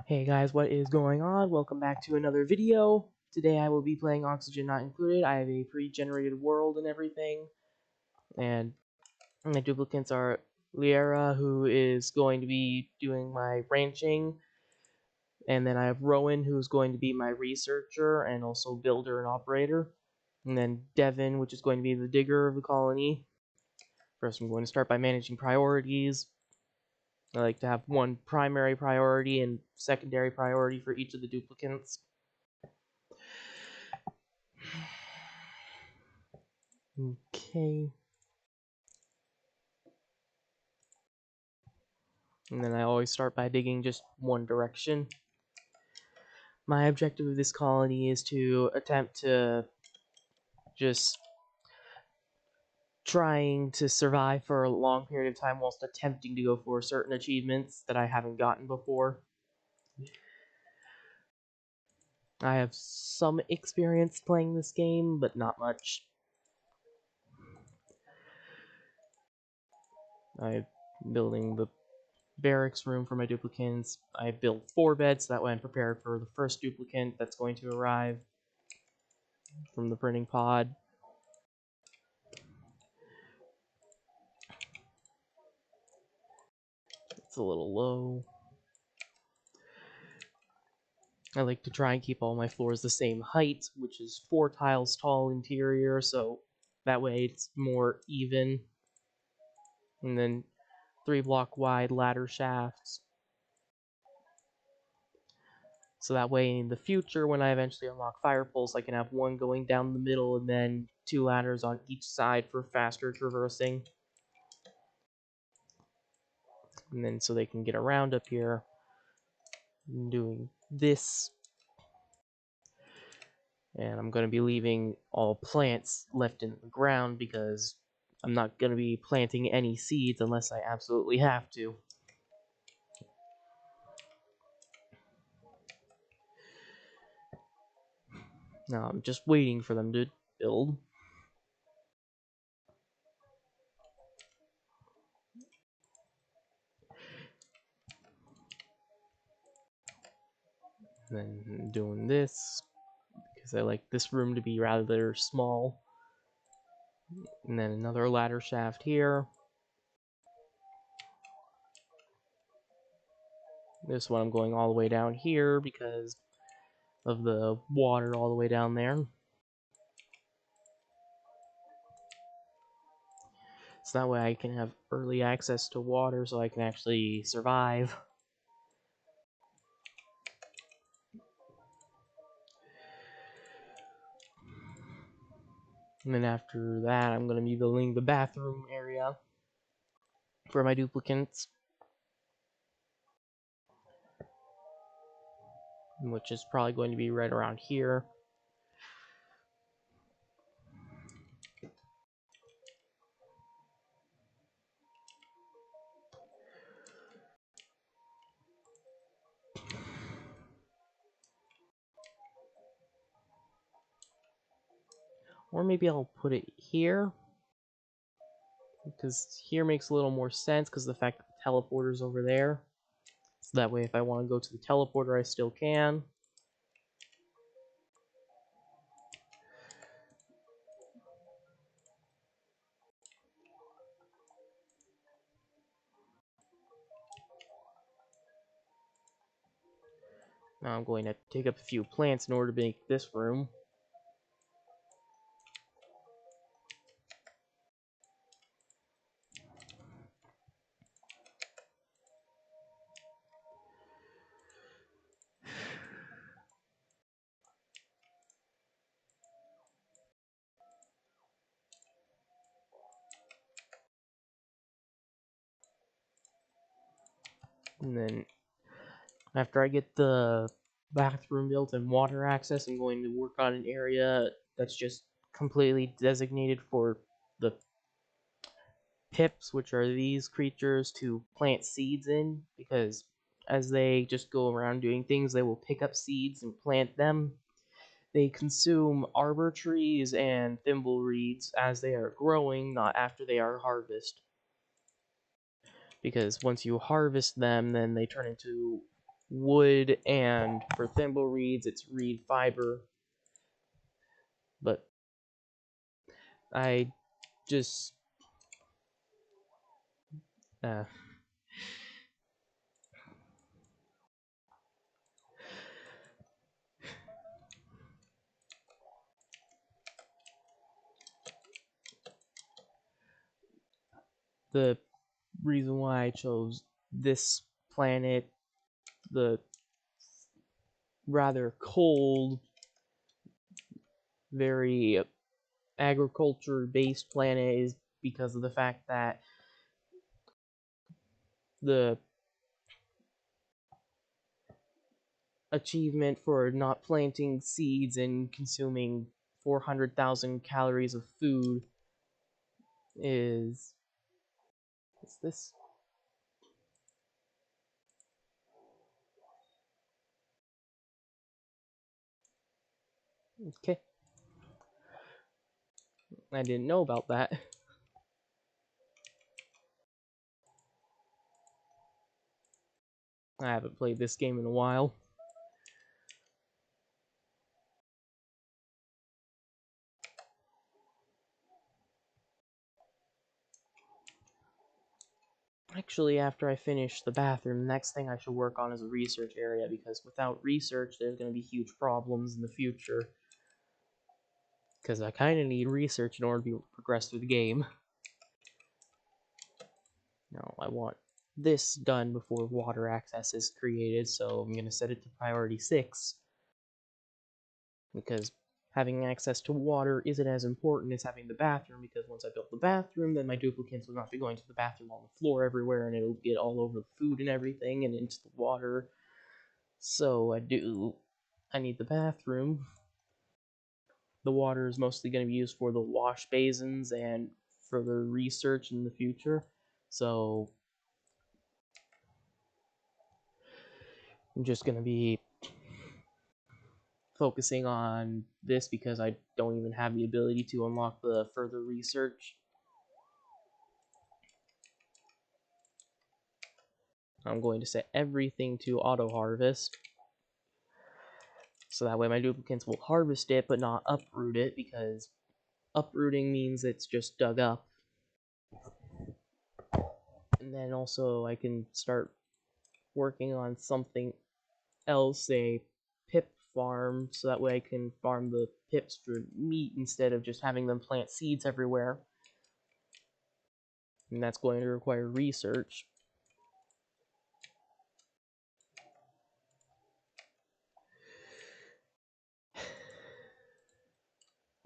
Hey guys, what is going on? Welcome back to another video. Today I will be playing Oxygen Not Included. I have a pre-generated world and everything. And my duplicates are Liera, who is going to be doing my ranching. And then I have Rowan, who's going to be my researcher and also builder and operator. And then Devin, which is going to be the digger of the colony. First I'm going to start by managing priorities. I like to have one primary priority and secondary priority for each of the duplicates. Okay. And then I always start by digging just one direction. My objective of this colony is to attempt to just trying to survive for a long period of time whilst attempting to go for certain achievements that I haven't gotten before. I have some experience playing this game, but not much. I'm building the barracks room for my duplicants. I built 4 beds, so that way I'm prepared for the first duplicant that's going to arrive from the printing pod. It's a little low. I like to try and keep all my floors the same height, which is 4 tiles tall interior, so that way it's more even. And then 3 block wide ladder shafts. So that way in the future, when I eventually unlock fire poles, I can have one going down the middle and then 2 ladders on each side for faster traversing. And then so they can get around up here. I'm doing this. And I'm going to be leaving all plants left in the ground because I'm not going to be planting any seeds unless I absolutely have to. Now I'm just waiting for them to build. And then doing this because I like this room to be rather small. And then another ladder shaft here. This one I'm going all the way down here because of the water all the way down there. So that way I can have early access to water so I can actually survive. And then after that, I'm going to be building the bathroom area for my duplicates, which is probably going to be right around here. Or maybe I'll put it here, because here makes a little more sense because of the fact that the teleporter's over there. So that way if I want to go to the teleporter, I still can. Now I'm going to take up a few plants in order to make this room. And then after I get the bathroom built and water access, I'm going to work on an area that's just completely designated for the pips, which are these creatures, to plant seeds in, because as they just go around doing things, they will pick up seeds and plant them. They consume arbor trees and thimble reeds as they are growing, not after they are harvested. Because once you harvest them, then they turn into wood, and for thimble reeds it's reed fiber. But I just the reason why I chose this planet, the rather cold, very agriculture based planet, is because of the fact that the achievement for not planting seeds and consuming 400,000 calories of food is this. Okay, I didn't know about that. I haven't played this game in a while. Actually, after I finish the bathroom, the next thing I should work on is a research area, because without research, there's going to be huge problems in the future. Because I kind of need research in order to progress through the game. Now, I want this done before water access is created, so I'm going to set it to priority 6. Because having access to water isn't as important as having the bathroom, because once I build the bathroom, then my duplicates will not be going to the bathroom on the floor everywhere, and it'll get all over the food and everything, and into the water. So I need the bathroom. The water is mostly going to be used for the wash basins and further research in the future. So I'm just going to be focusing on this because I don't even have the ability to unlock the further research. I'm going to set everything to auto harvest, so that way my duplicates will harvest it but not uproot it, because uprooting means it's just dug up. And then also I can start working on something else, a pip farm, so that way I can farm the pips for meat instead of just having them plant seeds everywhere. And that's going to require research.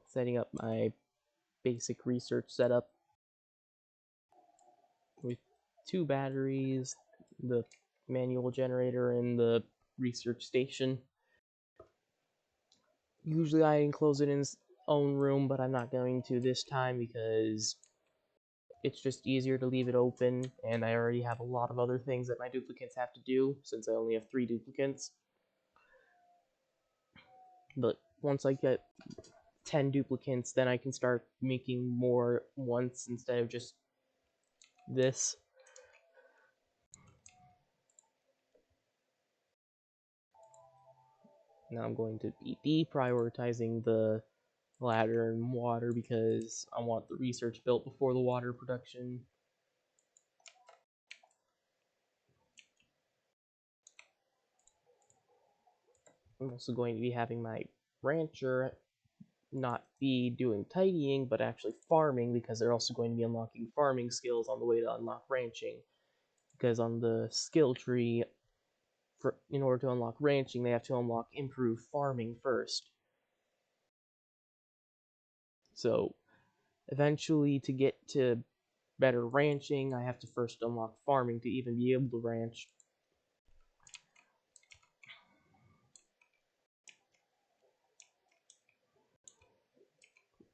Setting up my basic research setup with 2 batteries, the manual generator, and the research station. Usually I enclose it in its own room, but I'm not going to this time because it's just easier to leave it open, and I already have a lot of other things that my duplicates have to do, since I only have 3 duplicates. But once I get 10 duplicates, then I can start making more once instead of just this. Now I'm going to be deprioritizing the ladder and water because I want the research built before the water production. I'm also going to be having my rancher not be doing tidying, but actually farming, because they're also going to be unlocking farming skills on the way to unlock ranching. Because on the skill tree, in order to unlock ranching, they have to unlock improved farming first. So eventually, to get to better ranching, I have to first unlock farming to even be able to ranch.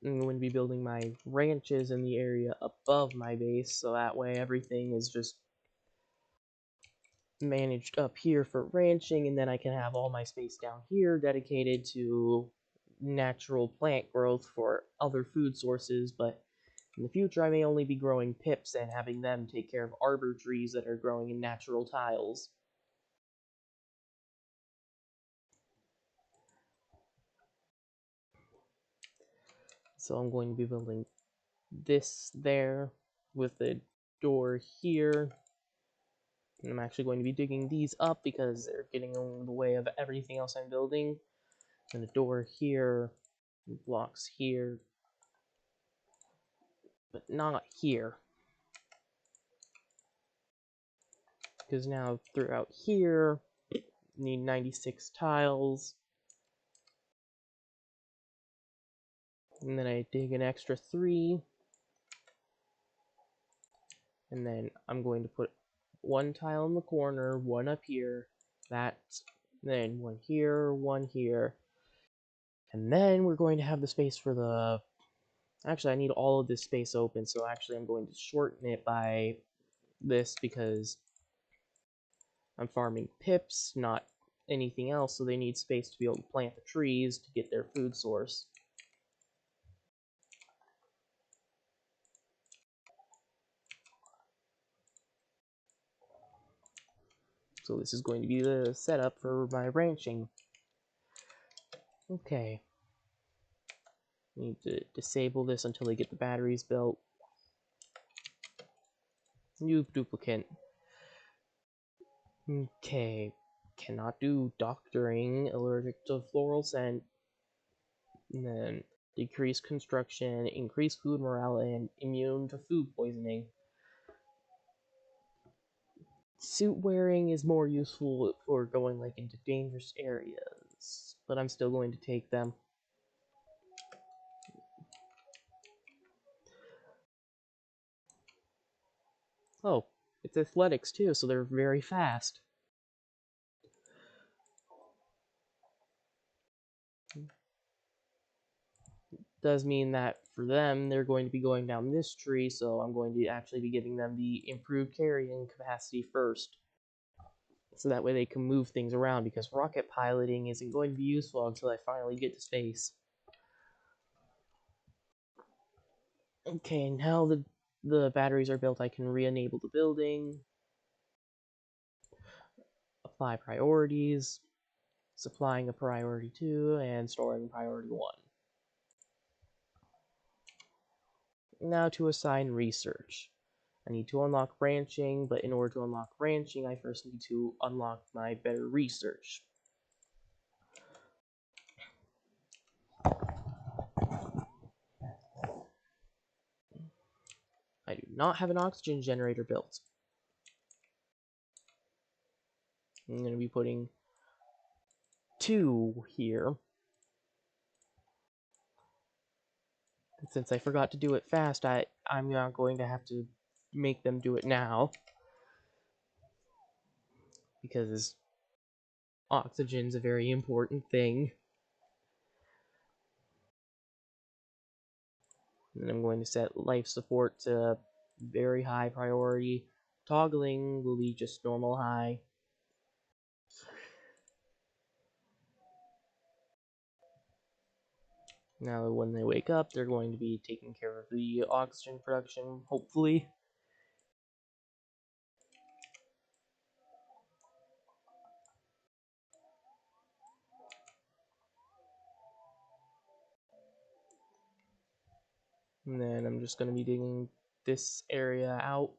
I'm going to be building my ranches in the area above my base, so that way everything is just managed up here for ranching, and then I can have all my space down here dedicated to natural plant growth for other food sources. But in the future I may only be growing pips and having them take care of arbor trees that are growing in natural tiles. So I'm going to be building this there with a door here. And I'm actually going to be digging these up because they're getting in the way of everything else I'm building. And a door here, blocks here, but not here. Because now throughout here, need 96 tiles. And then I dig an extra 3. And then I'm going to put 1 tile in the corner, 1 up here, that, then 1 here, 1 here. And then we're going to have the space for the... Actually, I need all of this space open, so actually I'm going to shorten it by this because I'm farming pips, not anything else, so they need space to be able to plant the trees to get their food source. So this is going to be the setup for my ranching. Okay. Need to disable this until they get the batteries built. New duplicate. Okay. Cannot do doctoring, allergic to floral scent. And then decrease construction, increase food morale, and immune to food poisoning. Suit wearing is more useful for going like into dangerous areas, but I'm still going to take them. Oh, it's athletics too, so they're very fast. Does mean that for them, they're going to be going down this tree, so I'm going to actually be giving them the improved carrying capacity first. So that way they can move things around, because rocket piloting isn't going to be useful until I finally get to space. Okay, now the batteries are built, I can re-enable the building, apply priorities, supplying a priority 2, and storing priority 1. Now to assign research. I need to unlock branching, but in order to unlock branching, I first need to unlock my better research. I do not have an oxygen generator built. I'm going to be putting 2 here. And since I forgot to do it fast, I'm not going to have to make them do it now. Because oxygen's a very important thing. And I'm going to set life support to very high priority. Toggling will be just normal high. Now when they wake up, they're going to be taking care of the oxygen production, hopefully. And then I'm just going to be digging this area out.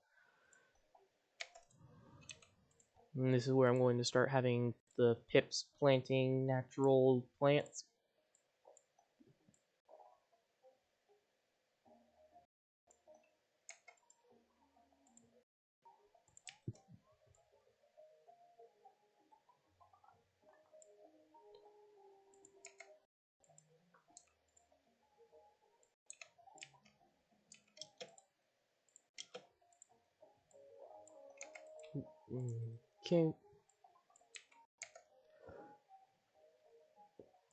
And this is where I'm going to start having the pips planting natural plants. Okay.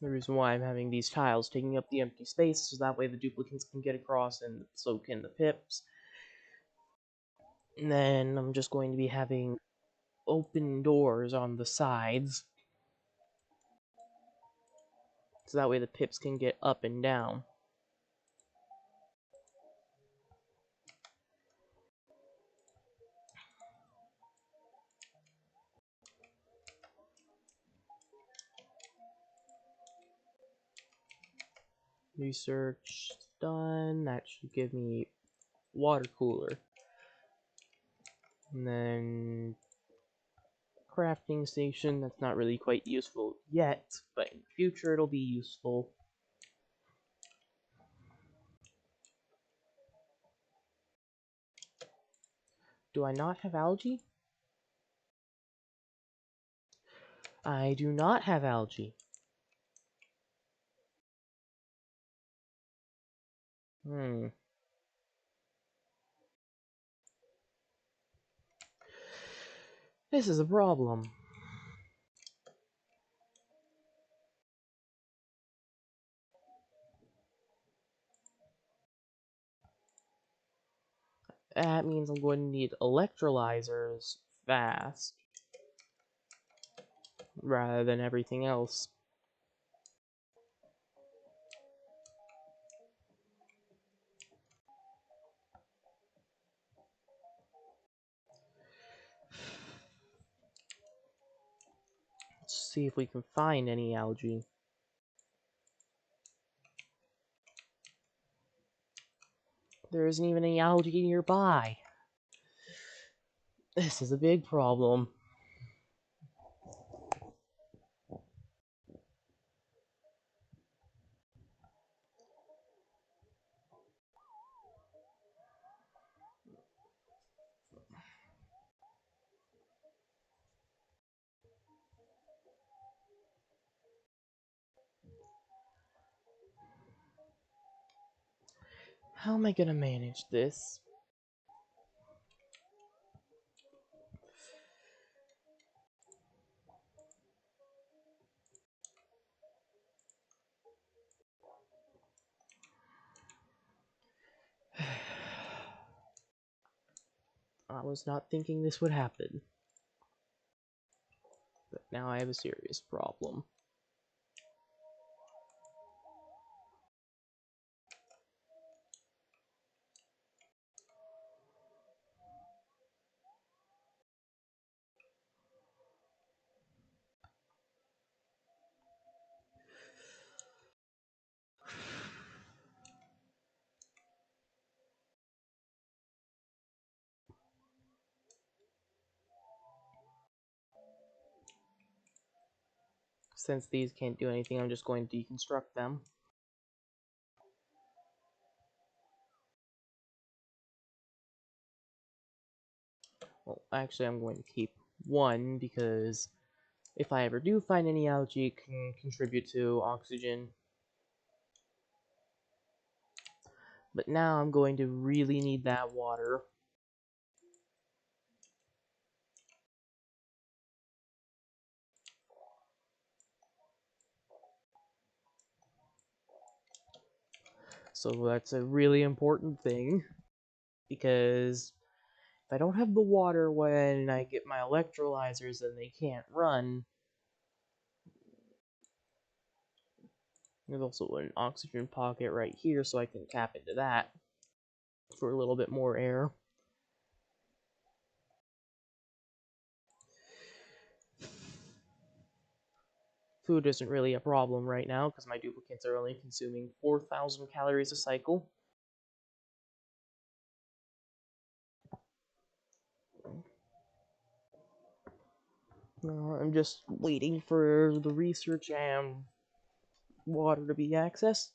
The reason why I'm having these tiles taking up the empty space, so that way the duplicates can get across, and so can the pips. And then I'm just going to be having open doors on the sides, so that way the pips can get up and down. Research done. That should give me water cooler. And then crafting station. That's not really quite useful yet, but in the future it'll be useful. Do I not have algae? I do not have algae. This is a problem. That means I'm going to need electrolyzers fast, rather than everything else. Let's see if we can find any algae. There isn't even any algae nearby. This is a big problem. How am I gonna manage this? I was not thinking this would happen. But now I have a serious problem. Since these can't do anything, I'm just going to deconstruct them. Well, actually, I'm going to keep one, because if I ever do find any algae, it can contribute to oxygen. But now I'm going to really need that water. So that's a really important thing, because if I don't have the water when I get my electrolyzers, then they can't run. There's also an oxygen pocket right here, so I can tap into that for a little bit more air. Food isn't really a problem right now, because my duplicates are only consuming 4,000 calories a cycle. I'm just waiting for the research and water to be accessed.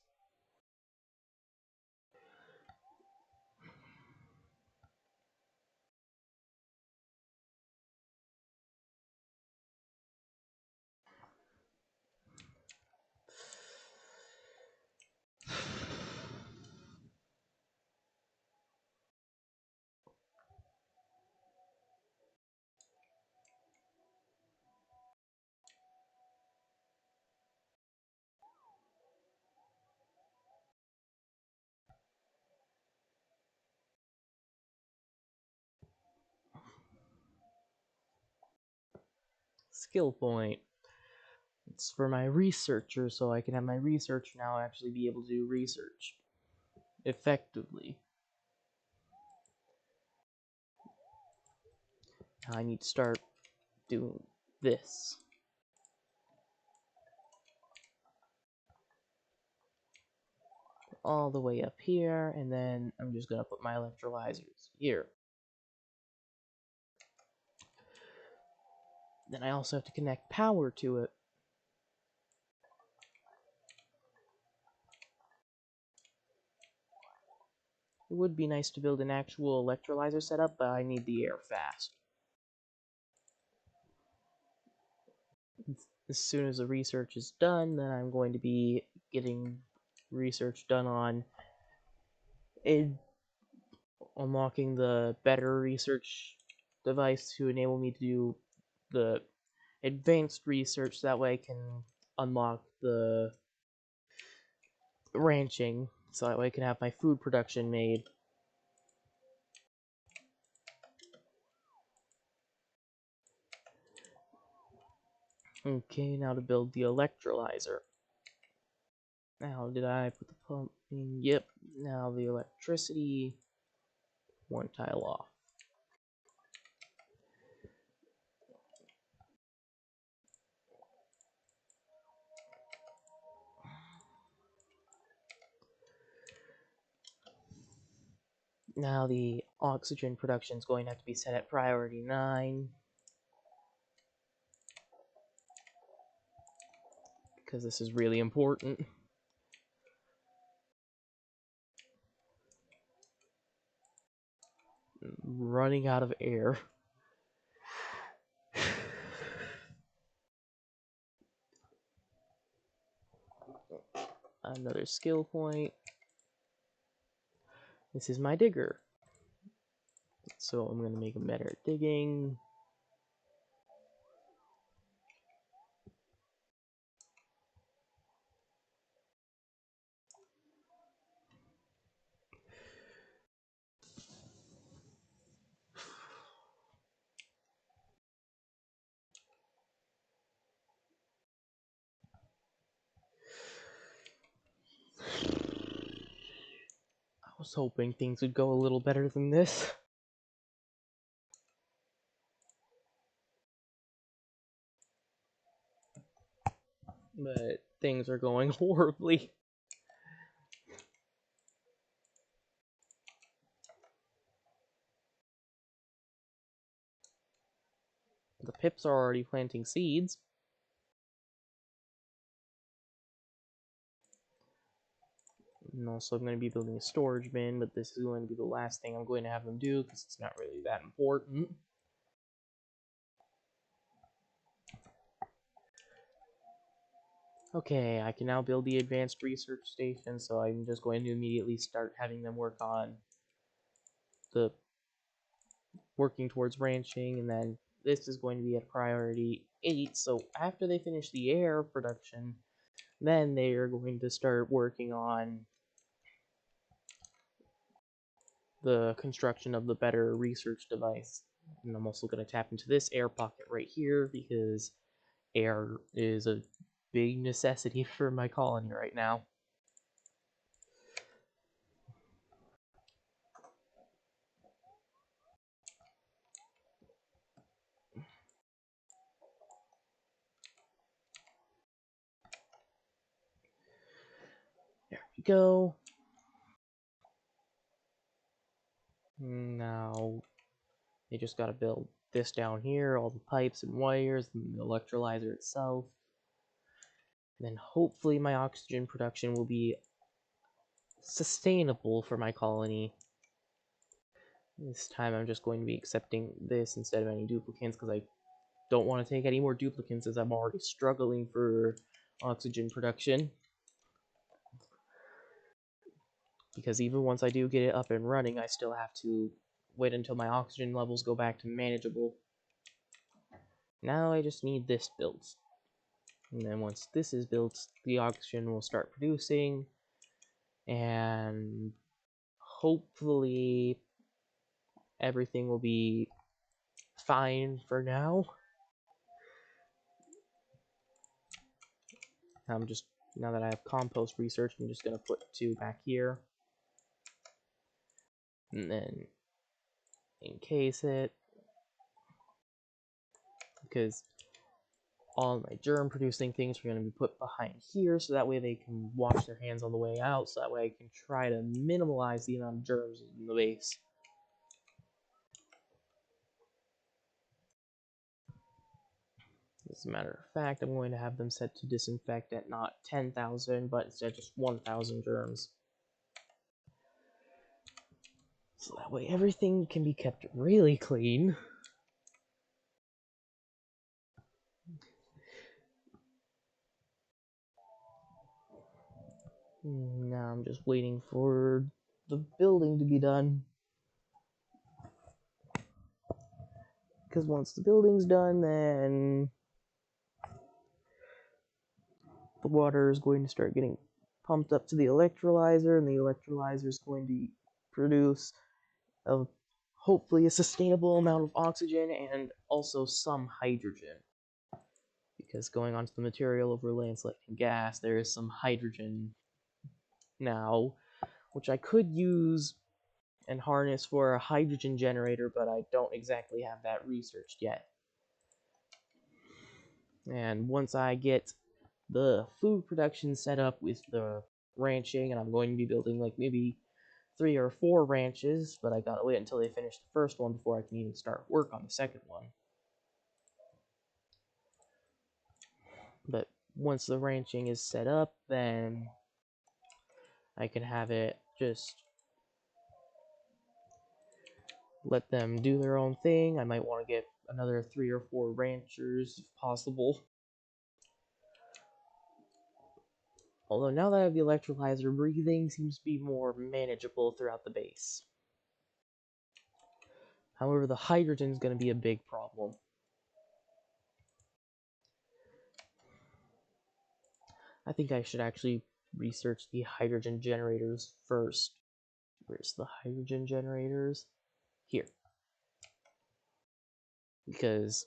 Skill point. It's for my researcher, so I can have my research now actually be able to do research effectively. I need to start doing this. all the way up here, and then I'm just gonna put my electrolyzers here. Then I also have to connect power to it. It would be nice to build an actual electrolyzer setup, but I need the air fast. As soon as the research is done, then I'm going to be getting research done on unlocking the better research device to enable me to do the advanced research. That way I can unlock the ranching, so that way I can have my food production made. Okay, now to build the electrolyzer. Now, did I put the pump in? Yep. Now the electricity, one tile off. Now the oxygen production is going to have to be set at priority 9. Because this is really important. Running out of air. Another skill point. This is my digger. So I'm going to make him better at digging. I was hoping things would go a little better than this. But things are going horribly. The pips are already planting seeds. And also I'm going to be building a storage bin, but this is going to be the last thing I'm going to have them do because it's not really that important. Okay, I can now build the advanced research station, so I'm just going to immediately start having them work on the working towards ranching, and then this is going to be at priority 8, so after they finish the air production, then they are going to start working on the construction of the better research device. And I'm also going to tap into this air pocket right here, because air is a big necessity for my colony right now. There we go. Now they just got to build this down here, all the pipes and wires, and the electrolyzer itself. And then hopefully my oxygen production will be sustainable for my colony. This time I'm just going to be accepting this instead of any duplicants, because I don't want to take any more duplicants as I'm already struggling for oxygen production. Because even once I do get it up and running, I still have to wait until my oxygen levels go back to manageable. Now I just need this built. And then once this is built, the oxygen will start producing, and hopefully everything will be fine for now. Now that I have compost research, I'm just going to put 2 back here. And then encase it. Because all my germ producing things are going to be put behind here, so that way they can wash their hands on the way out, so that way I can try to minimize the amount of germs in the base. As a matter of fact, I'm going to have them set to disinfect at not 10,000, but instead just 1,000 germs. So that way everything can be kept really clean. Now I'm just waiting for the building to be done. Because once the building's done, then the water is going to start getting pumped up to the electrolyzer, and the electrolyzer is going to produce hopefully a sustainable amount of oxygen and also some hydrogen. Because going onto the material overlay and selecting gas, there is some hydrogen now, which I could use and harness for a hydrogen generator, but I don't exactly have that researched yet. And once I get the food production set up with the ranching, and I'm going to be building like maybe 3 or 4 ranches, but I gotta wait until they finish the first one before I can even start work on the second one. But once the ranching is set up, then I can have it just let them do their own thing. I might want to get another 3 or 4 ranchers if possible. Although now that I have the electrolyzer, breathing seems to be more manageable throughout the base. However, the hydrogen is going to be a big problem. I think I should actually research the hydrogen generators first. Where's the hydrogen generators? Here. Because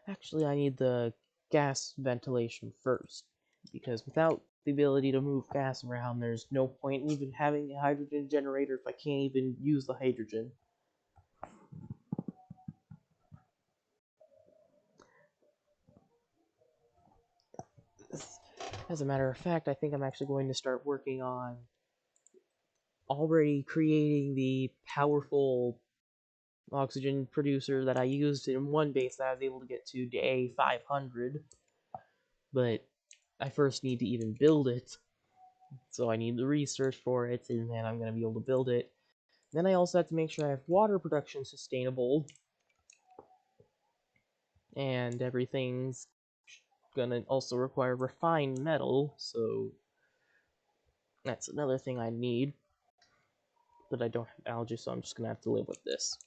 actually I need the gas ventilation first. Because without the ability to move gas around, there's no point in even having a hydrogen generator if I can't even use the hydrogen. As a matter of fact, I think I'm actually going to start working on already creating the powerful oxygen producer that I used in one base that I was able to get to day 500. But I first need to even build it. So I need the research for it, and then I'm going to be able to build it. Then I also have to make sure I have water production sustainable. And everything's gonna also require refined metal, so that's another thing I need. But I don't have algae, so I'm just gonna have to live with this.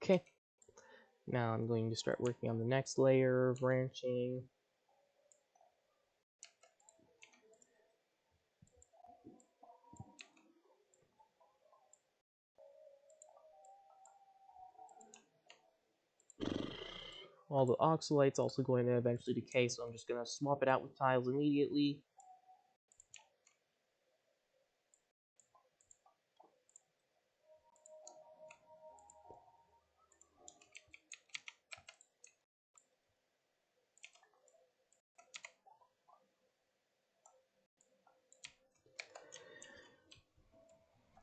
Okay. Now I'm going to start working on the next layer of ranching. All the oxalite's also going to eventually decay, so I'm just going to swap it out with tiles immediately.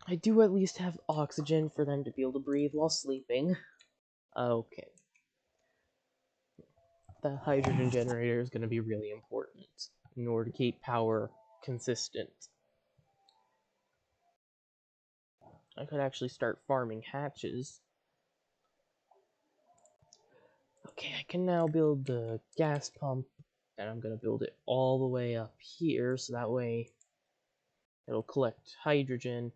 I do at least have oxygen for them to be able to breathe while sleeping. Okay. The hydrogen generator is going to be really important in order to keep power consistent. I could actually start farming hatches. Okay, I can now build the gas pump, and I'm going to build it all the way up here, so that way it'll collect hydrogen.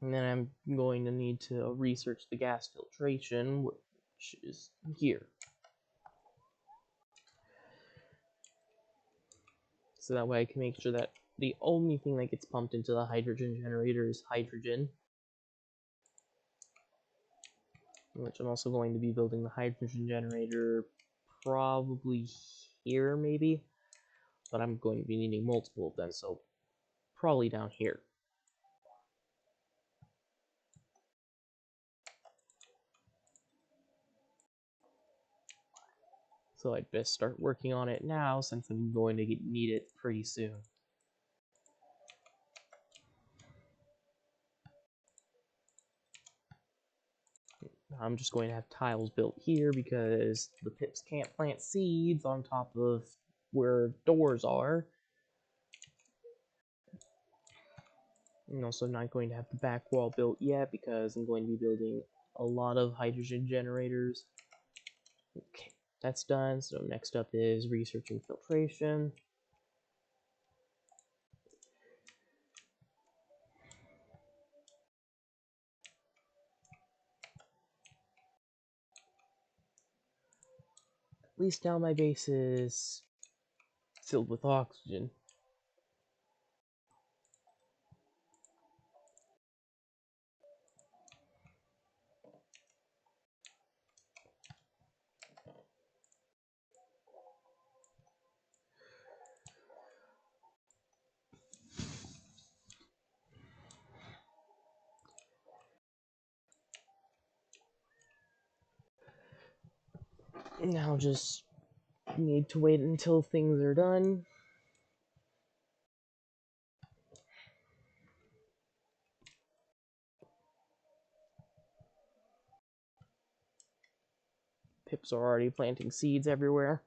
And then I'm going to need to research the gas filtration, which is here. So that way I can make sure that the only thing that gets pumped into the hydrogen generator is hydrogen. Which I'm also going to be building the hydrogen generator probably here, maybe. but I'm going to be needing multiple of them, so probably down here. So I'd best start working on it now since I'm going to need it pretty soon. I'm just going to have tiles built here because the pips can't plant seeds on top of where doors are. And also not going to have the back wall built yet because I'm going to be building a lot of hydrogen generators. Okay, that's done. So next up is researching filtration. At least now my base is filled with oxygen. Now just need to wait until things are done. Pips are already planting seeds everywhere.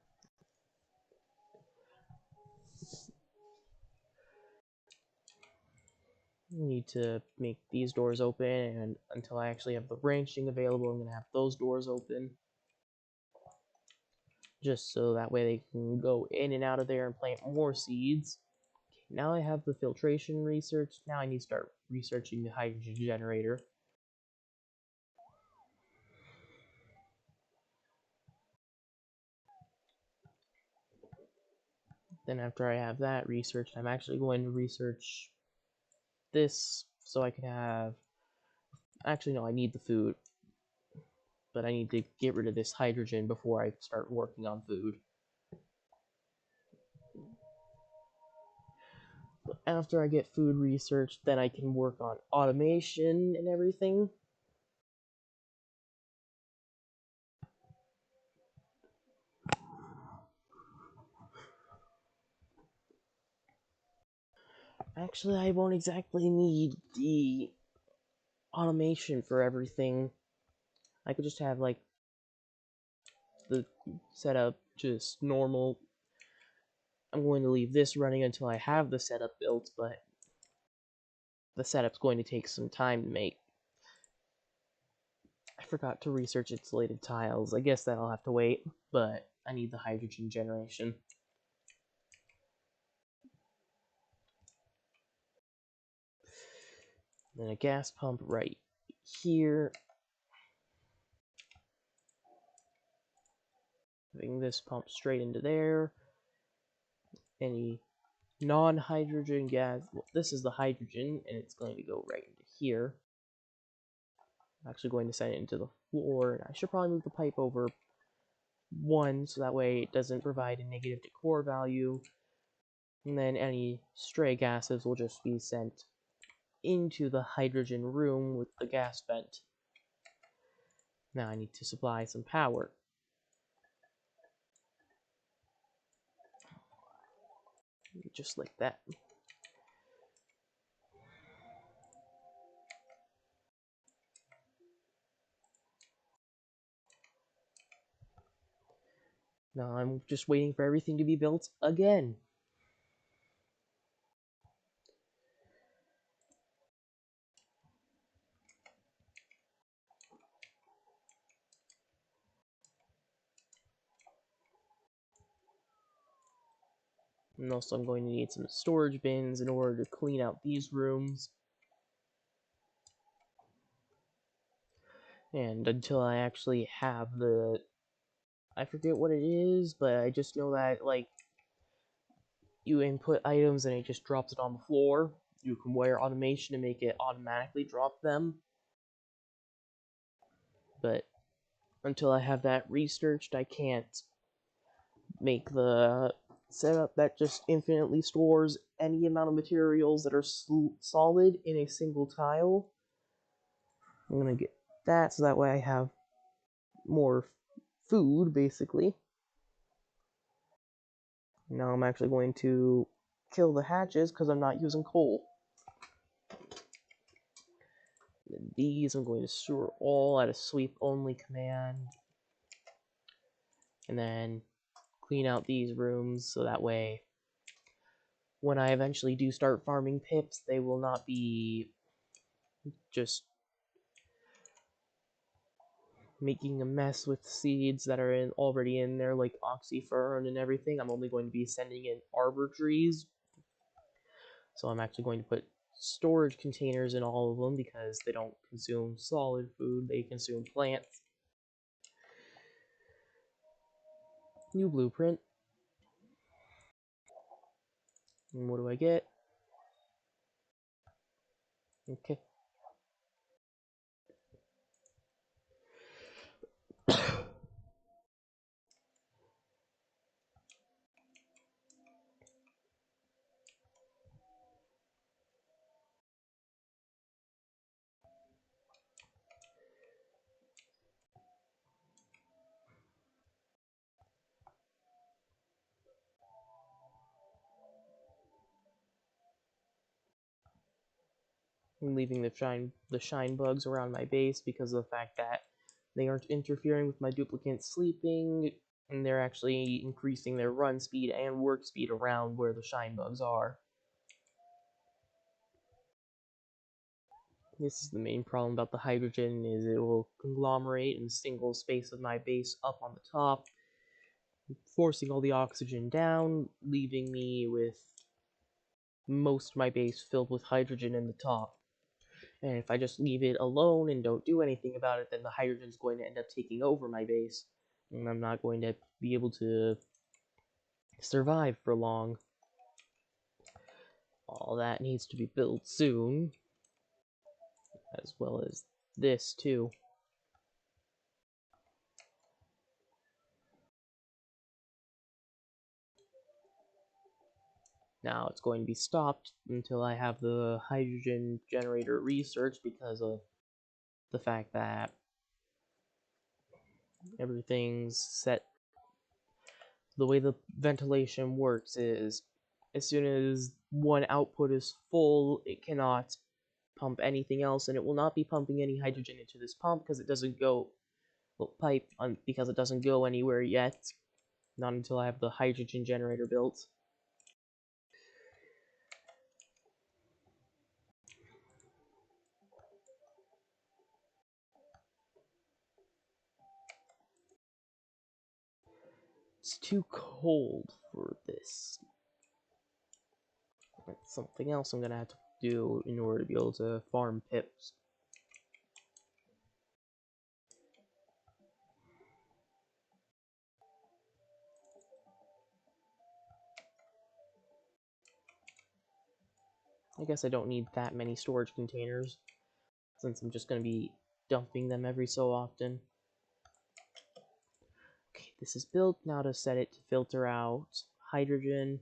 Need to make these doors open, and until I actually have the branching available, I'm going to have those doors open. Just so that way they can go in and out of there and plant more seeds. Okay, now I have the filtration research. Now I need to start researching the hydrogen generator. Then after I have that researched, I'm actually going to research this so I can have... Actually, no, I need the food. But I need to get rid of this hydrogen before I start working on food. But after I get food researched, then I can work on automation and everything. Actually, I won't exactly need the automation for everything. I could just have, like, the setup just normal. I'm going to leave this running until I have the setup built, but the setup's going to take some time to make. I forgot to research insulated tiles. I guess that'll have to wait, but I need the hydrogen generation. Then a gas pump right here. Putting this pump straight into there. Any non-hydrogen gas, well, this is the hydrogen, and it's going to go right into here. I'm actually going to send it into the floor, and I should probably move the pipe over one, so that way it doesn't provide a negative decor value. And then any stray gases will just be sent into the hydrogen room with the gas vent. Now I need to supply some power. Just like that. Now I'm just waiting for everything to be built again. And also I'm going to need some storage bins in order to clean out these rooms. And until I actually have the... I forget what it is, but I just know that, like, you input items and it just drops it on the floor. You can wire automation to make it automatically drop them. But until I have that researched, I can't make the setup that just infinitely stores any amount of materials that are solid in a single tile. I'm gonna get that so that way I have more food, basically. Now I'm actually going to kill the hatches because I'm not using coal. And these I'm going to store all at a sweep only command. And then clean out these rooms so that way when I eventually do start farming pips, they will not be just making a mess with seeds that are already in there, like oxyfern and everything. I'm only going to be sending in arbor trees. So I'm actually going to put storage containers in all of them because they don't consume solid food, they consume plants. New blueprint. And what do I get? Okay. I'm leaving the shine bugs around my base because of the fact that they aren't interfering with my duplicants sleeping, and they're actually increasing their run speed and work speed around where the shine bugs are. This is the main problem about the hydrogen, is it will conglomerate in a single space of my base up on the top, forcing all the oxygen down, leaving me with most of my base filled with hydrogen in the top. And if I just leave it alone and don't do anything about it, then the hydrogen's going to end up taking over my base, and I'm not going to be able to survive for long. All that needs to be built soon, as well as this too. Now it's going to be stopped until I have the hydrogen generator research because of the fact that everything's set. The way the ventilation works is as soon as one output is full, it cannot pump anything else, and it will not be pumping any hydrogen into this pump because it doesn't go, well, because it doesn't go anywhere yet. Not until I have the hydrogen generator built. It's too cold for this. That's something else I'm gonna have to do in order to be able to farm pips. I guess I don't need that many storage containers, since I'm just gonna be dumping them every so often. Okay, this is built. Now to set it to filter out hydrogen.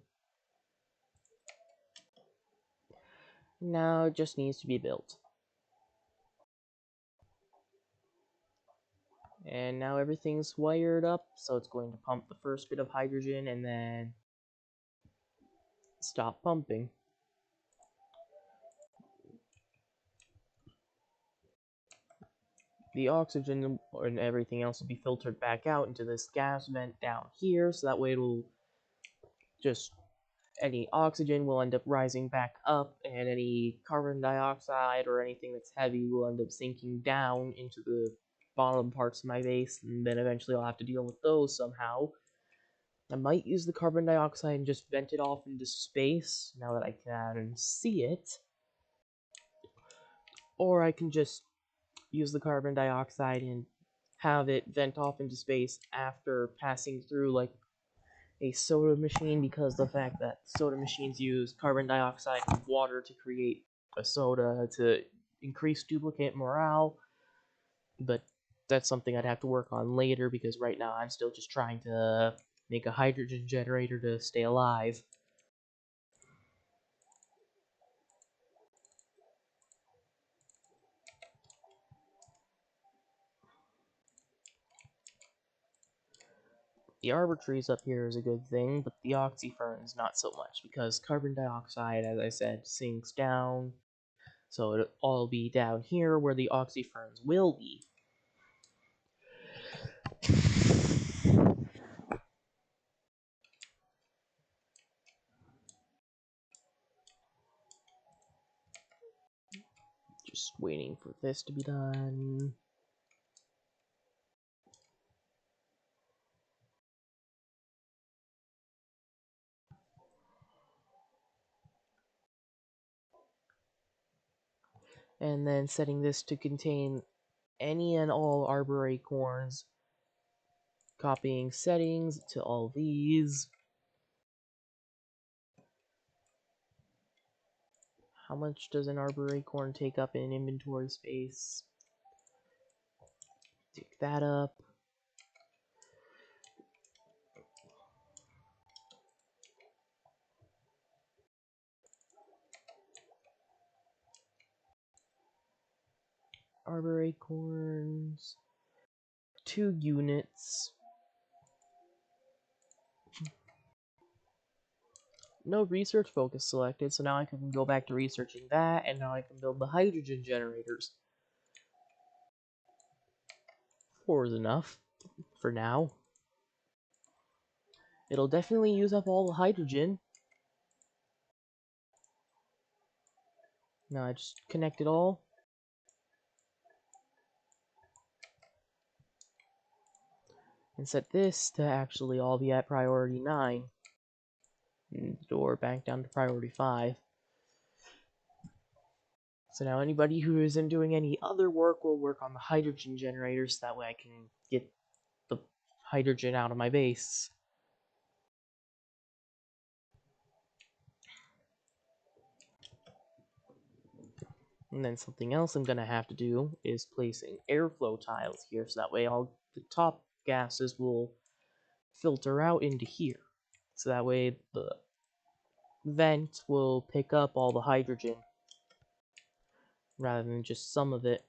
Now it just needs to be built. And now everything's wired up, so it's going to pump the first bit of hydrogen and then stop pumping. The oxygen and everything else will be filtered back out into this gas vent down here, so that way it'll just, any oxygen will end up rising back up, and any carbon dioxide or anything that's heavy will end up sinking down into the bottom parts of my base, and then eventually I'll have to deal with those somehow. I might use the carbon dioxide and just vent it off into space, now that I can see it. Or I can just use the carbon dioxide and have it vent off into space after passing through, like, a soda machine, because the fact that soda machines use carbon dioxide and water to create a soda to increase duplicate morale. But that's something I'd have to work on later, because right now I'm still just trying to make a hydrogen generator to stay alive. The arbor trees up here is a good thing, but the oxyferns not so much, because carbon dioxide, as I said, sinks down, so it'll all be down here where the oxyferns will be. Just waiting for this to be done. And then setting this to contain any and all arbor acorns. Copying settings to all these. How much does an arbor acorn take up in inventory space? Take that up. Arbor acorns. 2 units. No research focus selected, so now I can go back to researching that, and now I can build the hydrogen generators. 4 is enough for now. It'll definitely use up all the hydrogen. Now I just connect it all. And set this to actually all be at priority 9. And the door back down to priority 5. So now anybody who isn't doing any other work will work on the hydrogen generators, that way I can get the hydrogen out of my base. And then something else I'm gonna have to do is placing airflow tiles here, so that way all the top gases will filter out into here. So that way the vent will pick up all the hydrogen rather than just some of it.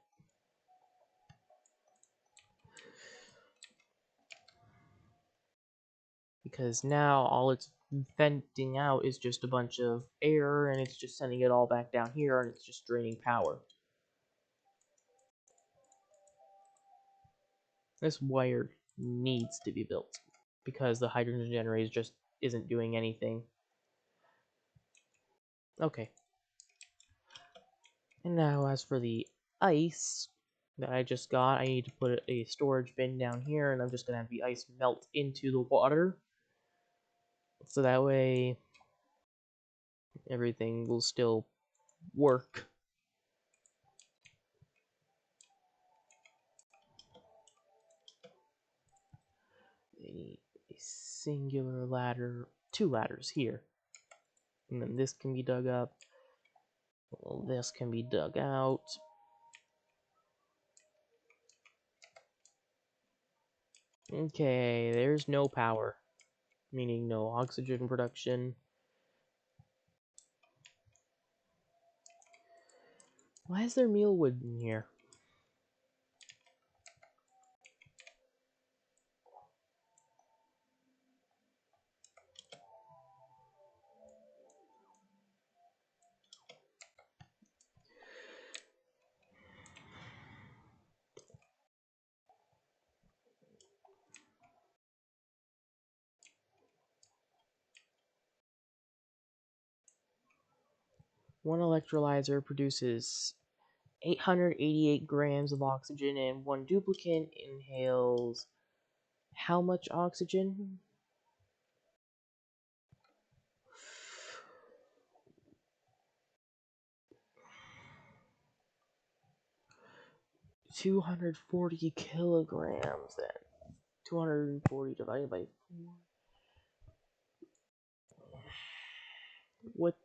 Because now all it's venting out is just a bunch of air, and it's just sending it all back down here, and it's just draining power. This wire needs to be built because the hydrogen generator just isn't doing anything. Okay. And now as for the ice that I just got, I need to put a storage bin down here, and I'm just going to have the ice melt into the water. So that way everything will still work. A singular ladder, 2 ladders here. And then this can be dug up. Well, this can be dug out. Okay, there's no power, meaning no oxygen production. Why is there mealwood in here? One electrolyzer produces 888 grams of oxygen, and one duplicate inhales how much oxygen? $240 kilograms then. 240 divided by 4. What?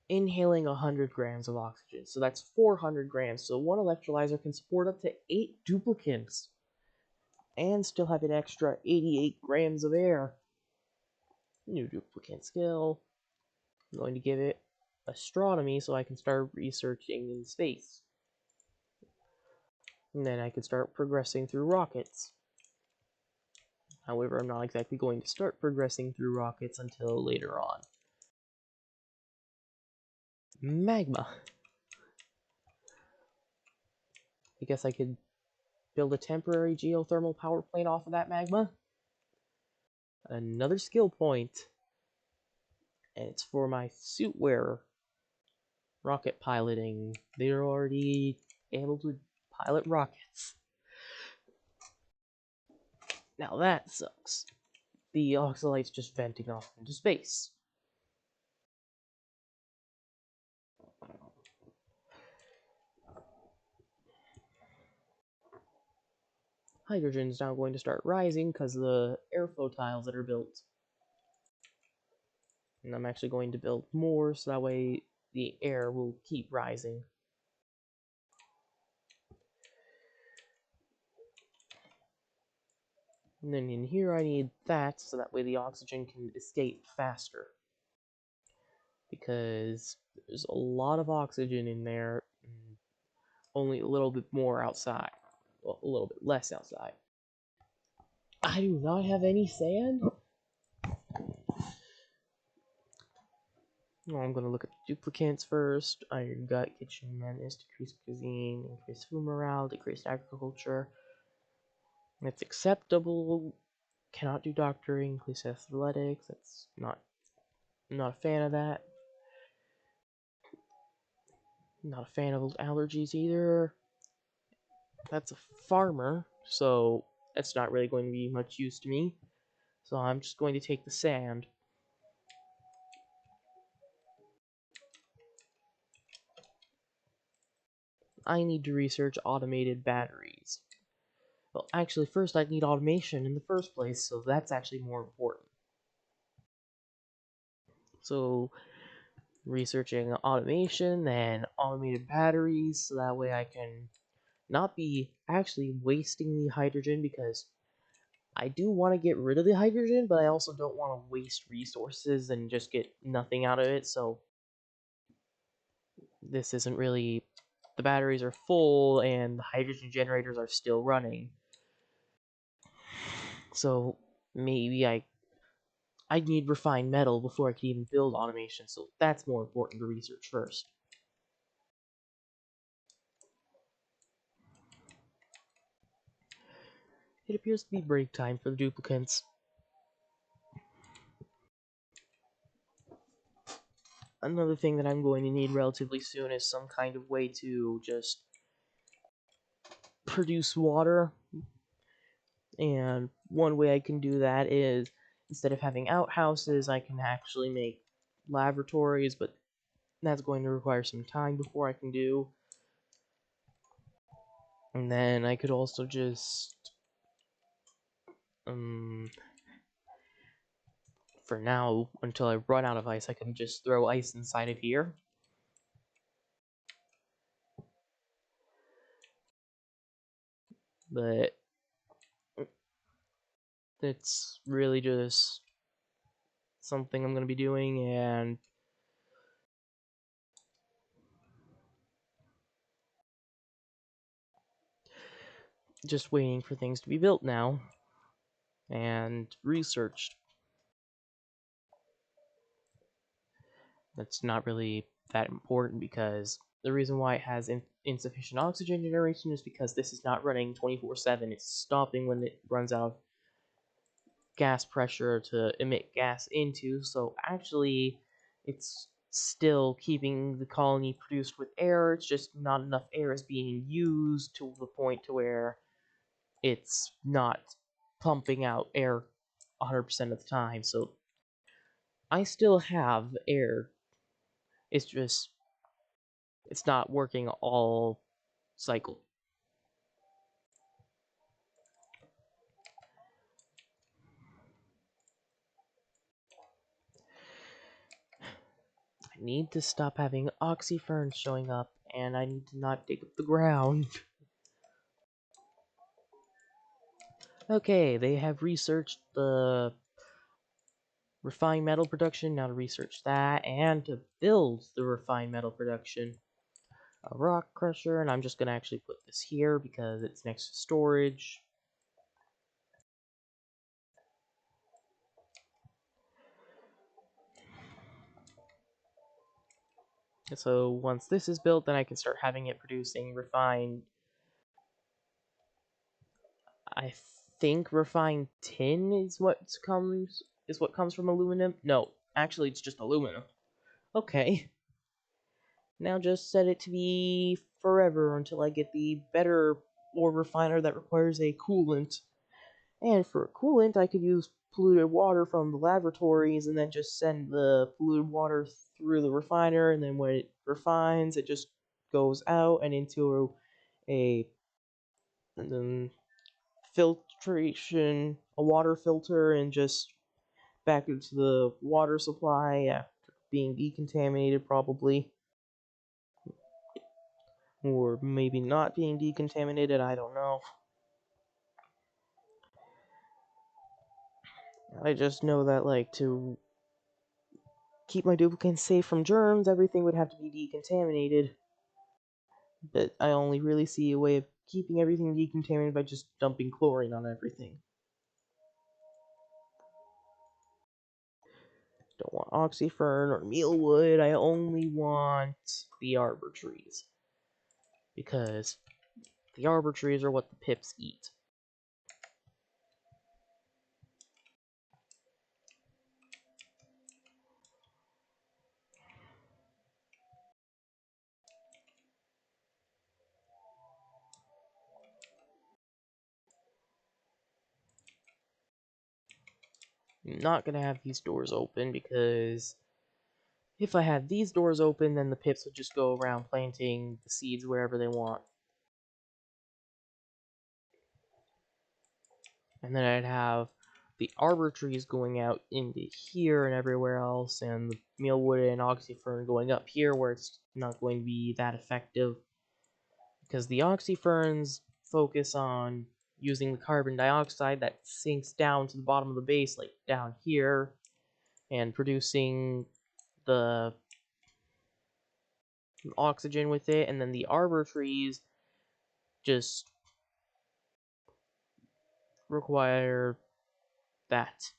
Inhaling 100 grams of oxygen, so that's 400 grams. So one electrolyzer can support up to 8 duplicates. and still have an extra 88 grams of air. New duplicate skill. I'm going to give it astronomy so I can start researching in space. And then I can start progressing through rockets. However, I'm not exactly going to start progressing through rockets until later on. Magma. I guess I could build a temporary geothermal power plant off of that magma. Another skill point. And it's for my suit wearer. Rocket piloting. They're already able to pilot rockets. Now that sucks. The Oxalite's just venting off into space. Hydrogen's now going to start rising because of the airflow tiles that are built. And I'm actually going to build more so that way the air will keep rising. And then in here I need that so that way the oxygen can escape faster. Because there's a lot of oxygen in there, and only a little bit more outside. Well, a little bit less outside. I do not have any sand? Well, I'm going to look at duplicates first. Iron Gut, Kitchen Menace, decreased cuisine, increased food morale, decreased agriculture. It's acceptable. Cannot do doctoring, increased athletics. That's not a fan of that. Not a fan of those allergies either. That's a farmer, so that's not really going to be much use to me. So I'm just going to take the sand. I need to research automated batteries. Well, actually, first I need automation in the first place, so that's actually more important. So, researching automation and automated batteries, so that way I can not be actually wasting the hydrogen, because I do want to get rid of the hydrogen, but I also don't want to waste resources and just get nothing out of it, so this isn't really... The batteries are full and the hydrogen generators are still running. So maybe I need refined metal before I can even build automation, so that's more important to research first. It appears to be break time for the duplicants. Another thing that I'm going to need relatively soon is some kind of way to just produce water. And one way I can do that is, instead of having outhouses, I can actually make laboratories, but that's going to require some time before I can do. And then I could also just for now, until I run out of ice, I can just throw ice inside of here. But it's really just something I'm going to be doing, and just waiting for things to be built now and researched. That's not really that important, because the reason why it has insufficient oxygen generation is because this is not running 24/7. It's stopping when it runs out of gas pressure to emit gas into, so actually it's still keeping the colony produced with air. It's just not enough air is being used to the point to where it's not pumping out air 100% of the time. So I still have air. It's just it's not working all cycle. I need to stop having oxyferns showing up, and I need to not dig up the ground. Okay, they have researched the refined metal production. Now to research that and to build the refined metal production. A rock crusher, and I'm just gonna actually put this here because it's next to storage. So once this is built, then I can start having it producing refined. I think refined tin is what comes from aluminum. No, actually, it's just aluminum. Okay. Now just set it to be forever until I get the better ore refiner that requires a coolant. And for a coolant, I could use polluted water from the laboratories and then just send the polluted water through the refiner, and then when it refines, it just goes out and into a filtration, a water filter, and just back into the water supply after being decontaminated, probably. Or maybe not being decontaminated, I don't know. I just know that, like, to keep my duplicants safe from germs, everything would have to be decontaminated. But I only really see a way of keeping everything decontaminated by just dumping chlorine on everything. Don't want oxyfern or mealwood, I only want the arbor trees. Because the arbor trees are what the pips eat. I'm not gonna have these doors open because if I had these doors open, then the pips would just go around planting the seeds wherever they want. And then I'd have the arbor trees going out into here and everywhere else, and the mealwood and oxyfern going up here where it's not going to be that effective. Because the oxyferns focus on using the carbon dioxide that sinks down to the bottom of the base, like down here, and producing the oxygen with it, and then the arbor trees just require that.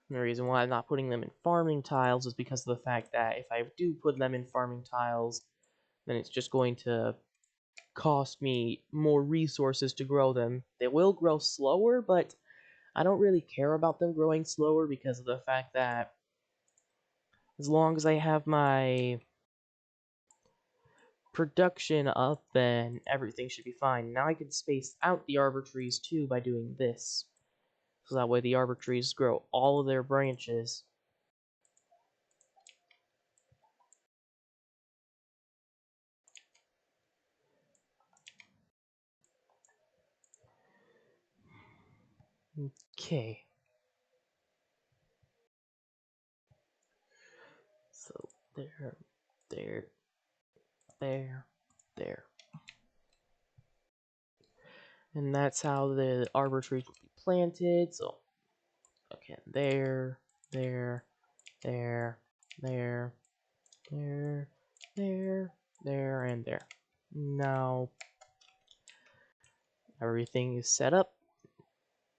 And the reason why I'm not putting them in farming tiles is because of the fact that if I do put them in farming tiles, then it's just going to cost me more resources to grow them. They will grow slower, but I don't really care about them growing slower because of the fact that as long as I have my production up, then everything should be fine. Now I can space out the arbor trees too by doing this. So that way the arbor trees grow all of their branches. Okay. So there, there, there. And that's how the arbor trees will be planted. So, okay, there, there, there, there, there, there, and there. Now, everything is set up,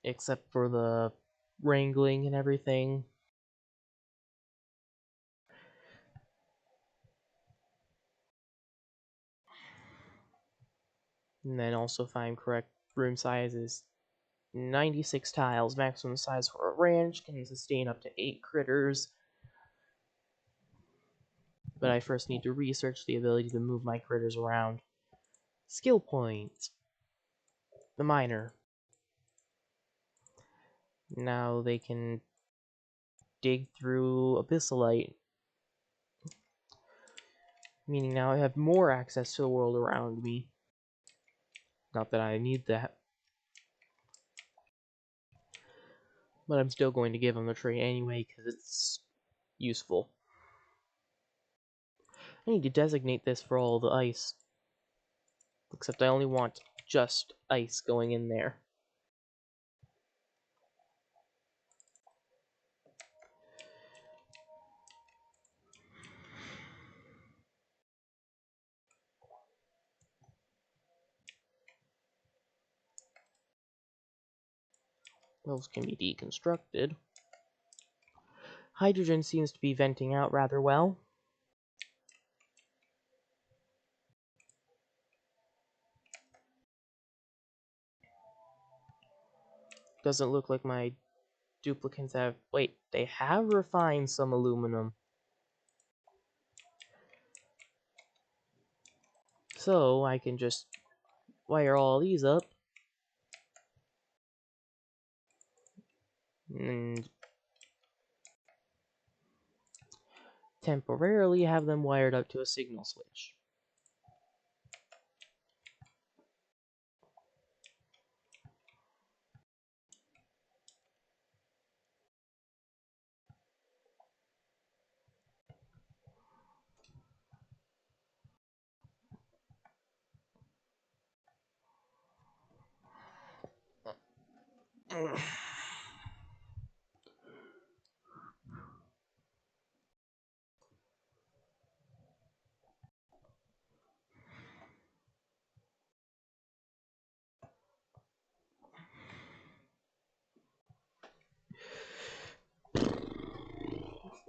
except for the wrangling and everything. And then also, if I'm correct, room size is 96 tiles. Maximum size for a ranch can sustain up to 8 critters. But I first need to research the ability to move my critters around. Skill point. The miner. Now they can dig through abyssalite. Meaning now I have more access to the world around me. Not that I need that. But I'm still going to give them the tree anyway, because it's useful. I need to designate this for all the ice. Except I only want just ice going in there. Those can be deconstructed. Hydrogen seems to be venting out rather well. Doesn't look like my duplicates have... Wait, they have refined some aluminum. So I can just wire all these up. And temporarily have them wired up to a signal switch.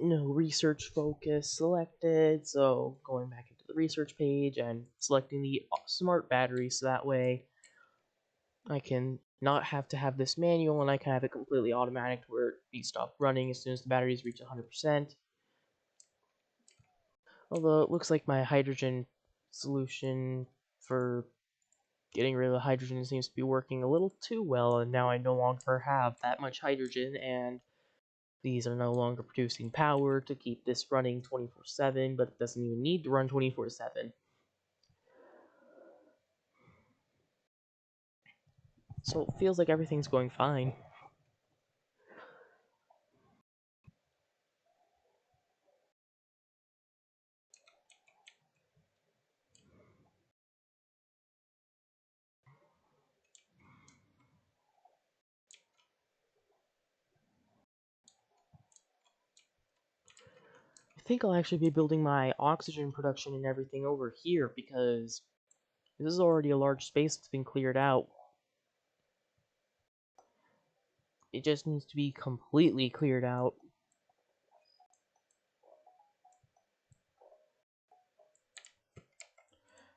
No research focus selected, so going back into the research page and selecting the smart battery so that way I can not have to have this manual and I can have it completely automatic where it stops running as soon as the batteries reach 100%. Although it looks like my hydrogen solution for getting rid of the hydrogen seems to be working a little too well, and now I no longer have that much hydrogen, and these are no longer producing power to keep this running 24/7, but it doesn't even need to run 24/7. So it feels like everything's going fine. I think I'll actually be building my oxygen production and everything over here because this is already a large space that's been cleared out. It just needs to be completely cleared out.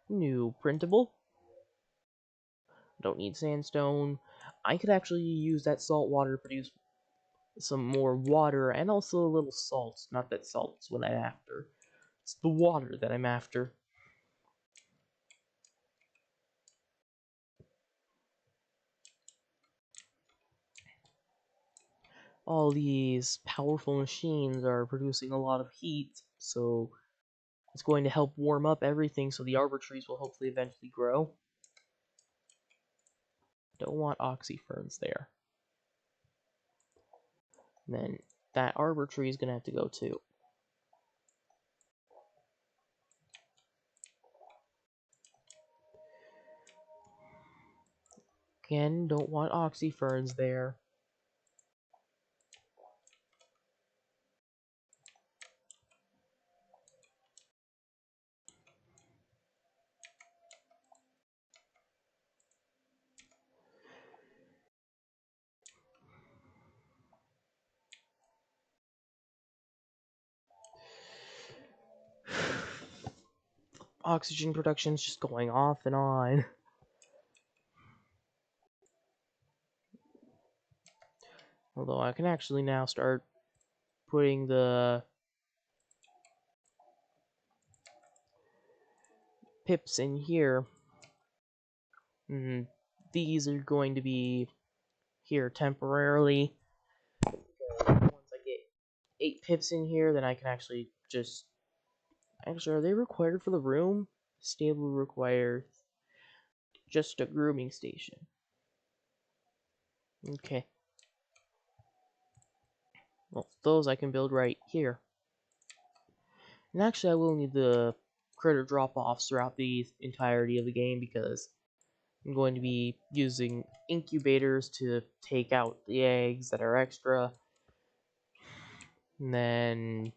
New printable. Don't need sandstone. I could actually use that salt water to produce some more water and also a little salt. Not that salt's what I'm after. It's the water that I'm after. All these powerful machines are producing a lot of heat, so it's going to help warm up everything so the arbor trees will hopefully eventually grow. Don't want oxyferns there. And then that arbor tree is going to have to go too. Again, don't want oxyferns there. Oxygen production is just going off and on. Although I can actually now start putting the pips in here. These are going to be here temporarily. Once I get 8 pips in here, then I can actually just... Actually, are they required for the room? Stable requires just a grooming station. Okay. Well, those I can build right here. And actually, I will need the critter drop-offs throughout the entirety of the game because I'm going to be using incubators to take out the eggs that are extra, and then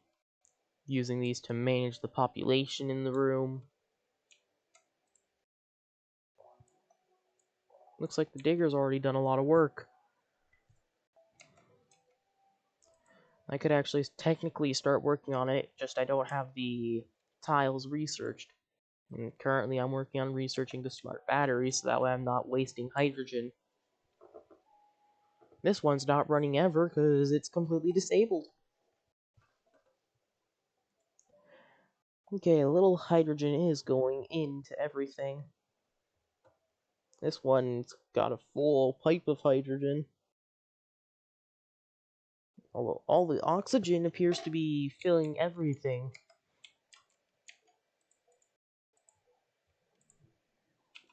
using these to manage the population in the room. Looks like the digger's already done a lot of work. I could actually technically start working on it, just I don't have the tiles researched. And currently I'm working on researching the smart battery so that way I'm not wasting hydrogen. This one's not running ever because it's completely disabled. Okay, a little hydrogen is going into everything. This one's got a full pipe of hydrogen. Although all the oxygen appears to be filling everything.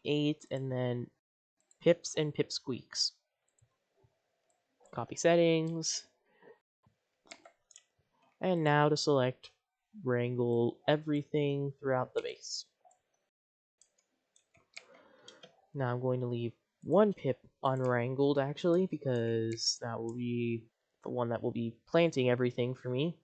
8, and then pips and pipsqueaks. Copy settings. And now to select wrangle everything throughout the base. Now I'm going to leave one pip unwrangled actually, because that will be the one that will be planting everything for me.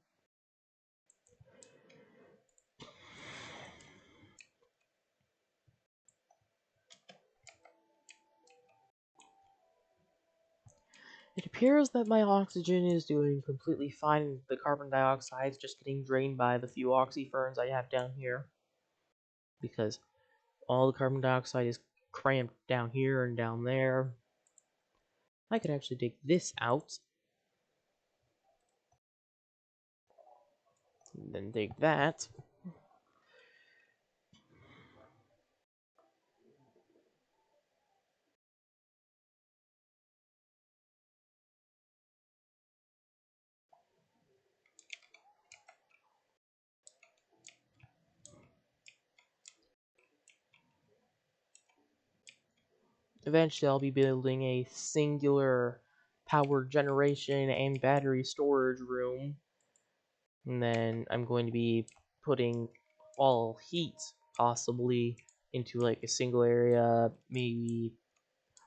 It appears that my oxygen is doing completely fine. The carbon dioxide is just getting drained by the few oxyferns I have down here, because all the carbon dioxide is cramped down here and down there. I could actually dig this out, and then dig that. Eventually I'll be building a singular power generation and battery storage room. And then I'm going to be putting all heat, possibly, into like a single area, maybe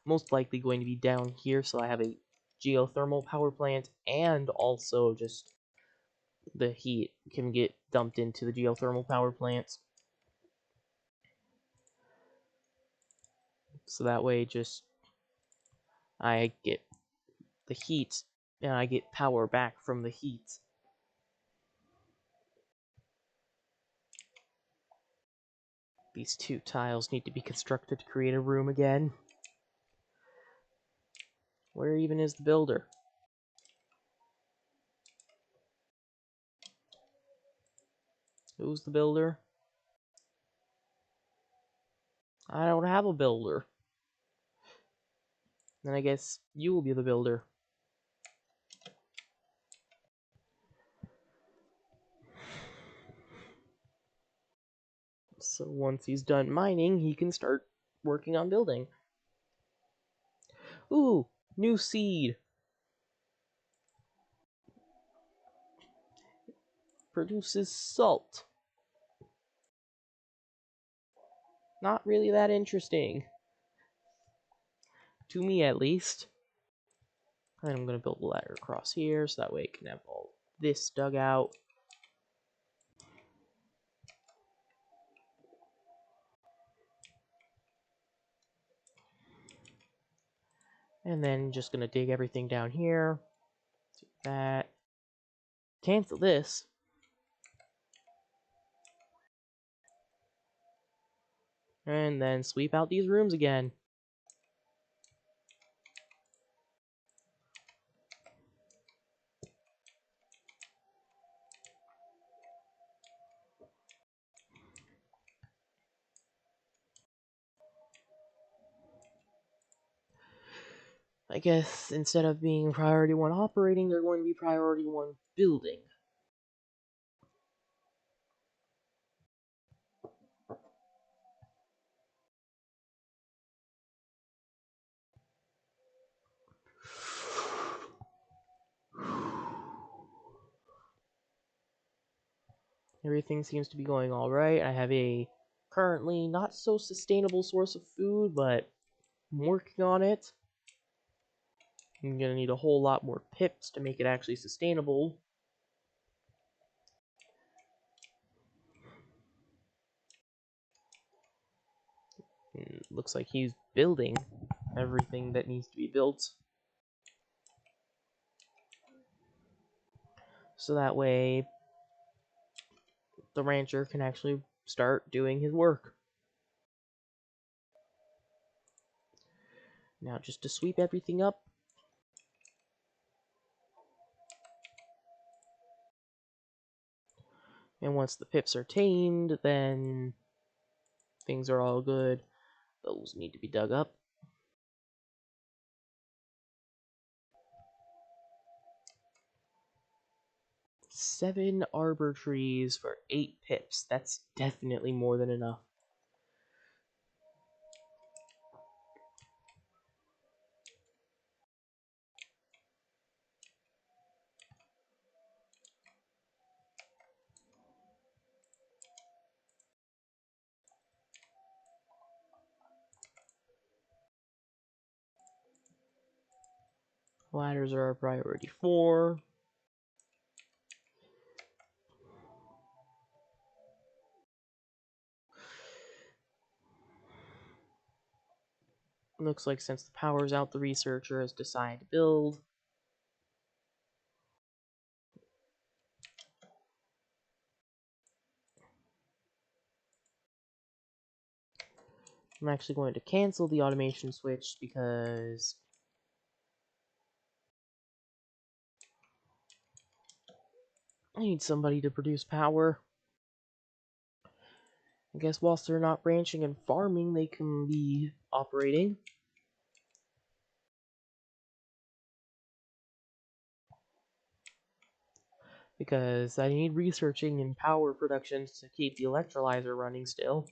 most likely going to be down here, so I have a geothermal power plant, and also just the heat can get dumped into the geothermal power plants. So that way just I get the heat and I get power back from the heat. These 2 tiles need to be constructed to create a room again. Where even is the builder? Who's the builder? I don't have a builder. Then I guess you will be the builder. So once he's done mining, he can start working on building. Ooh, new seed. Produces salt. Not really that interesting. To me, at least. And I'm going to build a ladder across here, so that way it can have all this dug out. And then just going to dig everything down here. Do that. Cancel this. And then sweep out these rooms again. I guess instead of being priority 1 operating, they're going to be priority 1 building. Everything seems to be going alright. I have a currently not so sustainable source of food, but I'm working on it. I'm gonna need a whole lot more pips to make it actually sustainable. Looks like he's building everything that needs to be built. So that way the rancher can actually start doing his work. Now just to sweep everything up. And once the pips are tamed, then things are all good. Those need to be dug up. 7 arbor trees for 8 pips. That's definitely more than enough. Ladders are our priority 4. Looks like since the power's out, the researcher has decided to build. I'm actually going to cancel the automation switch because I need somebody to produce power. I guess whilst they're not ranching and farming, they can be operating. Because I need researching and power production to keep the electrolyzer running still.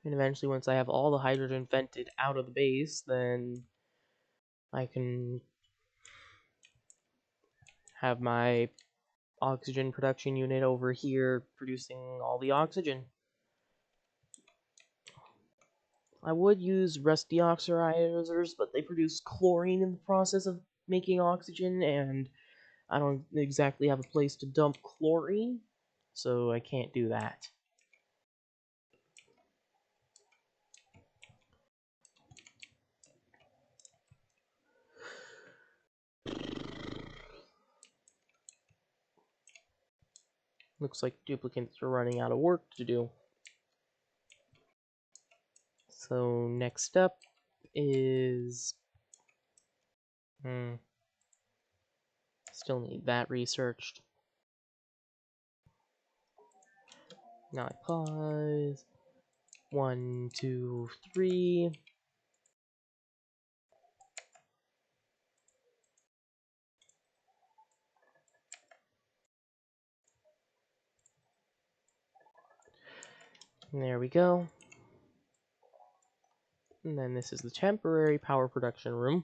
And eventually, once I have all the hydrogen vented out of the base, then I can have my oxygen production unit over here producing all the oxygen. I would use rust deoxidizers, but they produce chlorine in the process of making oxygen, and I don't exactly have a place to dump chlorine, so I can't do that. Looks like duplicates are running out of work to do. So next up is... still need that researched. Now I pause. 1, 2, 3. And there we go. And then this is the temporary power production room.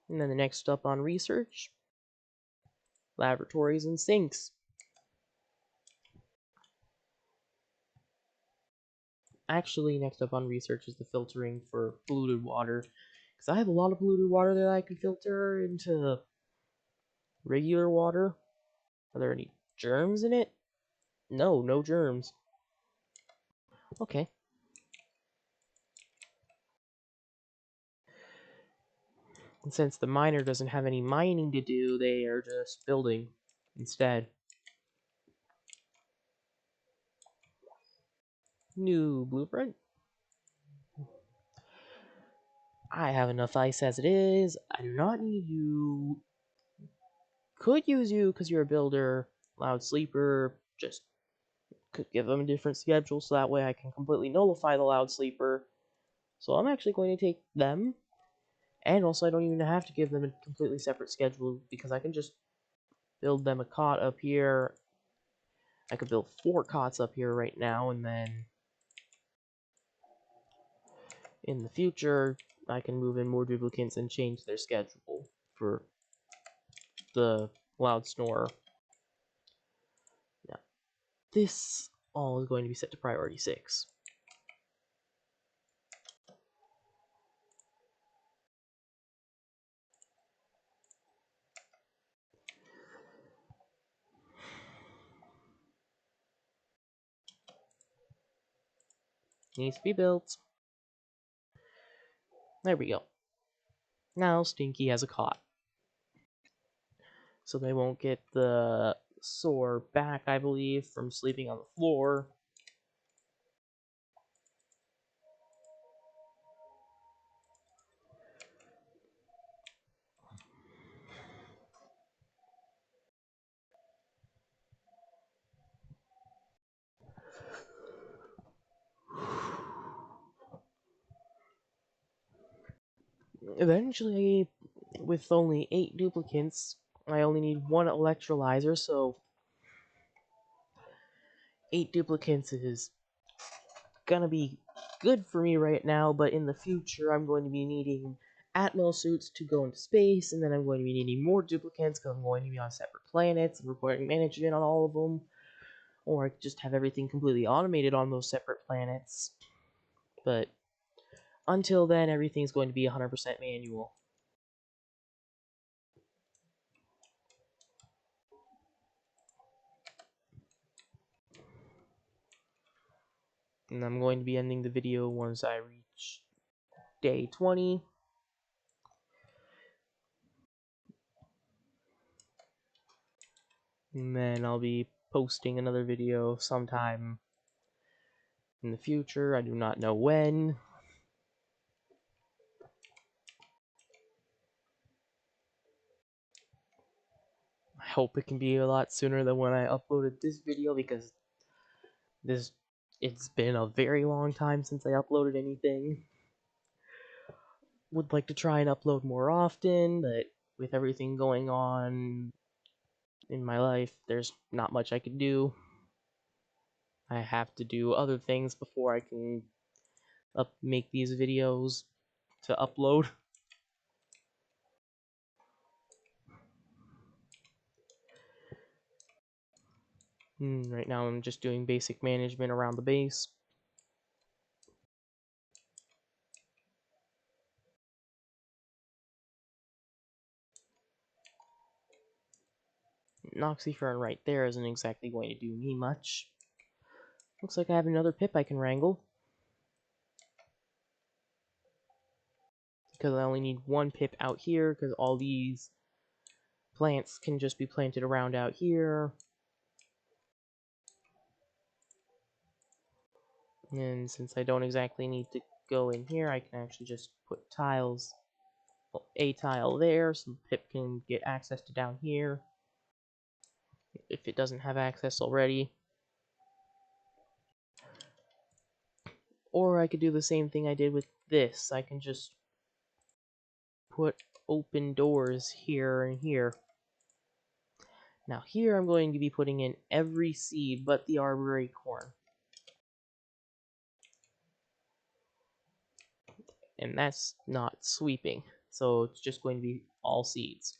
And then the next up on research, laboratories and sinks. Actually, next up on research is the filtering for polluted water. Because I have a lot of polluted water that I can filter into regular water. Are there any germs in it? No, no germs. Okay. And since the miner doesn't have any mining to do, they are just building instead. New blueprint. I have enough ice as it is. I do not need you. Could use you because you're a builder. Loud sleeper. Just could give them a different schedule so that way I can completely nullify the loud sleeper. So I'm actually going to take them. And also I don't even have to give them a completely separate schedule because I can just build them a cot up here. I could build 4 cots up here right now and then in the future, I can move in more duplicates and change their schedule for the Loud Snore. Now, this all is going to be set to priority 6. Needs to be built. There we go. Now Stinky has a cot. So they won't get the sore back, I believe, from sleeping on the floor. Eventually, with only 8 duplicates, I only need 1 electrolyzer, so 8 duplicates is gonna be good for me right now, but in the future I'm going to be needing Atmos suits to go into space, and then I'm going to be needing more duplicates because I'm going to be on separate planets and reporting management on all of them, or I could just have everything completely automated on those separate planets. But until then, everything's going to be 100% manual. And I'm going to be ending the video once I reach day 20. And then I'll be posting another video sometime in the future. I do not know when. I hope it can be a lot sooner than when I uploaded this video, because it's been a very long time since I uploaded anything. Would like to try and upload more often, but with everything going on in my life, there's not much I can do. I have to do other things before I can make these videos to upload. Right now I'm just doing basic management around the base. Noxifern right there isn't exactly going to do me much. Looks like I have another pip I can wrangle, because I only need 1 pip out here, because all these plants can just be planted around out here. And since I don't exactly need to go in here, I can actually just put tiles, well, a tile there, so the pip can get access to down here, if it doesn't have access already. Or I could do the same thing I did with this. I can just put open doors here and here. Now here I'm going to be putting in every seed but the arbor acorn. And that's not sweeping, so it's just going to be all seeds.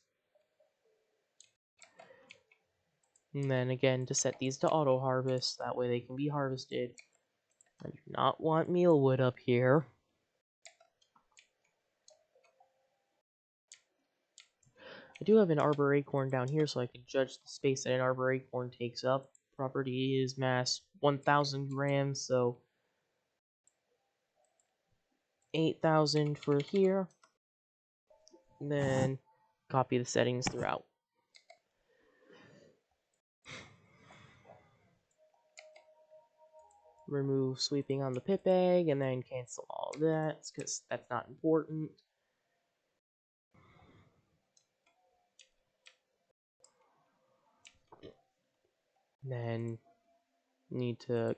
And then again, to set these to auto harvest, that way they can be harvested. I do not want mealwood up here. I do have an arbor acorn down here, so I can judge the space that an arbor acorn takes up. Property is mass 1,000 grams, so 8,000 for here. And then copy the settings throughout. Remove sweeping on the pip egg, and then cancel all of that, because that's not important. Then need to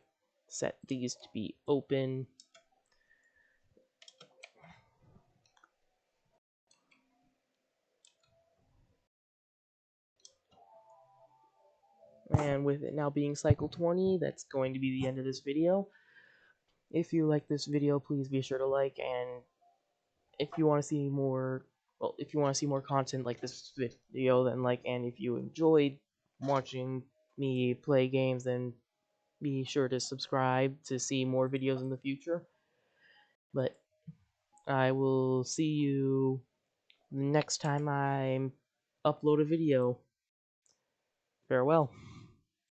set these to be open. And with it now being cycle 20, that's going to be the end of this video. If you like this video, please be sure to like, and if you want to see more, well, if you want to see more content like this video, then like, and if you enjoyed watching me play games, then be sure to subscribe to see more videos in the future. But I will see you next time I upload a video. Farewell.